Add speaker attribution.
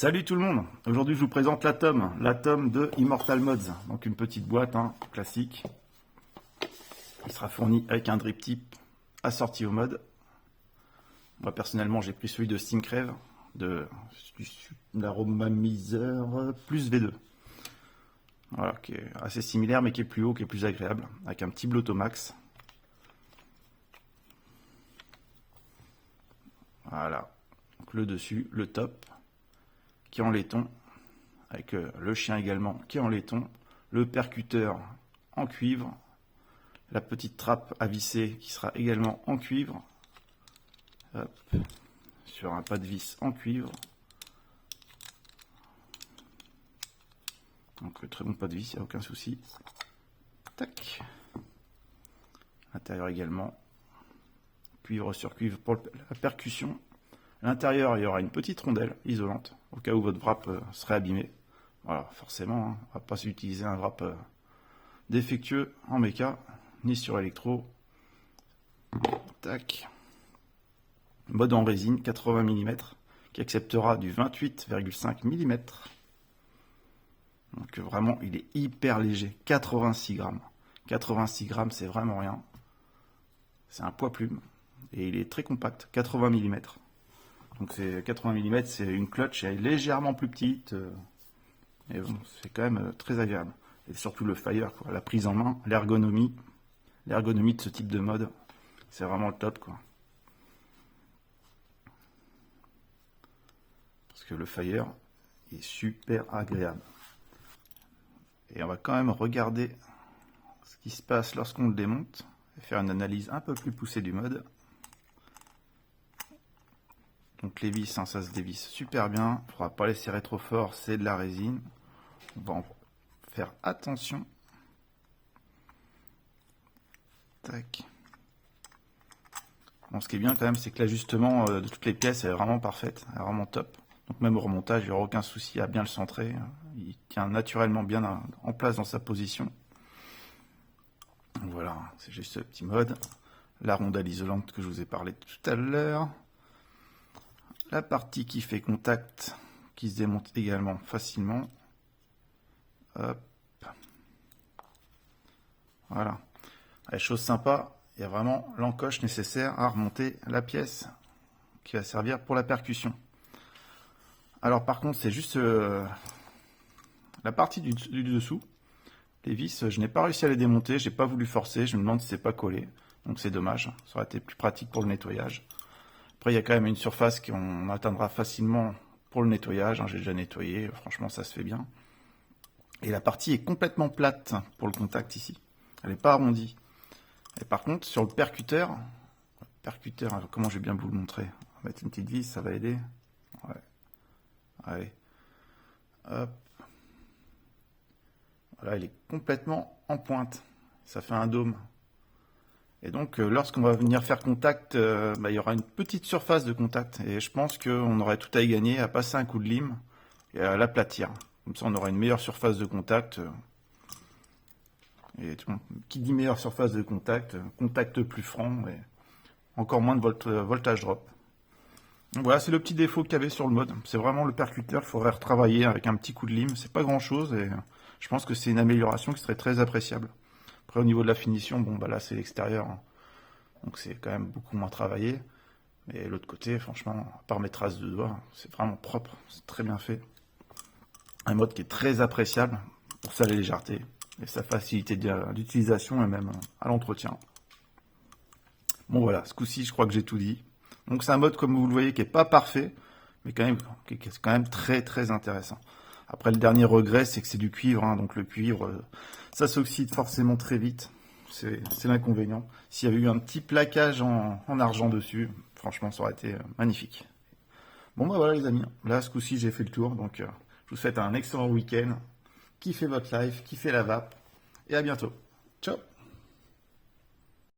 Speaker 1: Salut tout le monde, aujourd'hui je vous présente l'Atom de Immortal Mods, donc une petite boîte classique. Il sera fourni avec un drip tip assorti au mod. Moi personnellement j'ai pris celui de Steamcrave, de l'aromamiseur plus V2. Voilà, qui est assez similaire mais qui est plus haut, qui est plus agréable, avec un petit Blotomax. Voilà, donc le dessus, le top, qui est en laiton, avec le chien également qui est en laiton, le percuteur en cuivre, la petite trappe à visser qui sera également en cuivre, hop, sur un pas de vis en cuivre, donc très bon pas de vis, il n'y a aucun souci, tac, l'intérieur également, cuivre sur cuivre pour la percussion. À l'intérieur, il y aura une petite rondelle isolante, au cas où votre wrap serait abîmé. Voilà, forcément, on ne va pas utiliser un wrap défectueux en méca, ni sur électro. Tac. Mode en résine, 80 mm, qui acceptera du 28,5 mm. Donc vraiment, il est hyper léger, 86 grammes. 86 grammes, c'est vraiment rien. C'est un poids plume, et il est très compact, 80 mm. Donc c'est 80 mm, c'est une clutch, elle est légèrement plus petite, mais bon, c'est quand même très agréable. Et surtout le fire, quoi, la prise en main, l'ergonomie de ce type de mode, c'est vraiment le top, quoi. Parce que le fire est super agréable. Et on va quand même regarder ce qui se passe lorsqu'on le démonte, et faire une analyse un peu plus poussée du mode. Donc les vis, ça se dévisse super bien. Il ne faudra pas les serrer trop fort, c'est de la résine. On va en faire attention. Tac. Bon, ce qui est bien quand même, c'est que l'ajustement de toutes les pièces est vraiment parfaite, est vraiment top. Donc même au remontage, il n'y aura aucun souci à bien le centrer. Il tient naturellement bien en place dans sa position. Donc voilà, c'est juste ce petit mode. La rondelle isolante que je vous ai parlé tout à l'heure. La partie qui fait contact, qui se démonte également facilement. Hop. Voilà. La chose sympa, il y a vraiment l'encoche nécessaire à remonter la pièce qui va servir pour la percussion. Alors par contre, c'est juste la partie du dessous. Les vis, je n'ai pas réussi à les démonter, j'ai pas voulu forcer, je me demande si c'est pas collé. Donc c'est dommage, ça aurait été plus pratique pour le nettoyage. Après, il y a quand même une surface qu'on atteindra facilement pour le nettoyage. J'ai déjà nettoyé, franchement, ça se fait bien. Et la partie est complètement plate pour le contact ici. Elle n'est pas arrondie. Et par contre, sur le percuteur, comment je vais bien vous le montrer? On va mettre une petite vis, ça va aider. Ouais. Allez. Hop. Voilà, il est complètement en pointe. Ça fait un dôme. Et donc, lorsqu'on va venir faire contact, il y aura une petite surface de contact. Et je pense qu'on aurait tout à y gagner à passer un coup de lime et à l'aplatir. Comme ça, on aura une meilleure surface de contact. Et qui dit meilleure surface de contact, contact plus franc et encore moins de voltage drop. Donc voilà, c'est le petit défaut qu'il y avait sur le mode. C'est vraiment le percuteur, il faudrait retravailler avec un petit coup de lime. C'est pas grand chose et je pense que c'est une amélioration qui serait très appréciable. Après, au niveau de la finition, bon, là, c'est l'extérieur. Donc, c'est quand même beaucoup moins travaillé. Mais l'autre côté, franchement, à part mes traces de doigts, c'est vraiment propre. C'est très bien fait. Un mode qui est très appréciable pour sa légèreté et sa facilité d'utilisation et même à l'entretien. Bon, voilà, ce coup-ci, je crois que j'ai tout dit. Donc, c'est un mode, comme vous le voyez, qui n'est pas parfait, mais qui est quand même très, très intéressant. Après, le dernier regret, c'est que c'est du cuivre, donc le cuivre, ça s'oxyde forcément très vite. C'est l'inconvénient. S'il y avait eu un petit plaquage en argent dessus, franchement, ça aurait été magnifique. Bon, voilà les amis, là, ce coup-ci, j'ai fait le tour. Donc, je vous souhaite un excellent week-end. Kiffez votre life, kiffez la vape, et à bientôt. Ciao!